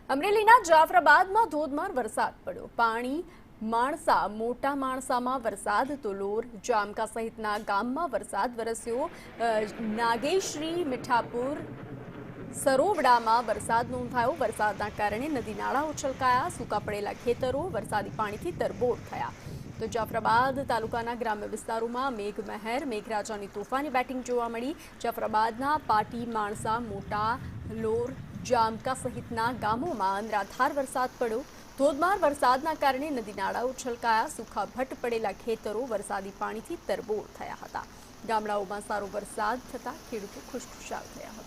અમરેલીના જાફરાબાદમાં ધોધમાર વરસાદ પડ્યો। પાણી માણસા મોટા માણસામાં વરસાદ તો લોર જામકા સહિતના ગામમાં વરસાદ વરસ્યો। નાગેશ્રી મીઠાપુર સરોવડામાં વરસાદ નોંધાયો। વરસાદના કારણે નદી નાળાઓ છલકાયા। સૂકા પડેલા ખેતરો વરસાદી પાણીથી તરબોળ થયા। તો જાફરાબાદ તાલુકાના ગ્રામ્ય વિસ્તારોમાં મેઘમહેર મેઘરાજાની તોફાની બેટિંગ જોવા મળી। જાફરાબાદના પાટી માણસા મોટા લોર જામકા સહિતના ગામોમાં અનરાધાર વરસાદ પડ્યો। ધોધમાર વરસાદના કારણે નદી નાળાઓ છલકાયા। સૂકા ભટ્ટ પડેલા ખેતરો વરસાદી પાણીથી તરબોળ થયા હતા। ગામડાઓમાં સારો વરસાદ થતાં ખેડૂતો ખુશખુશાલ થયા હતા।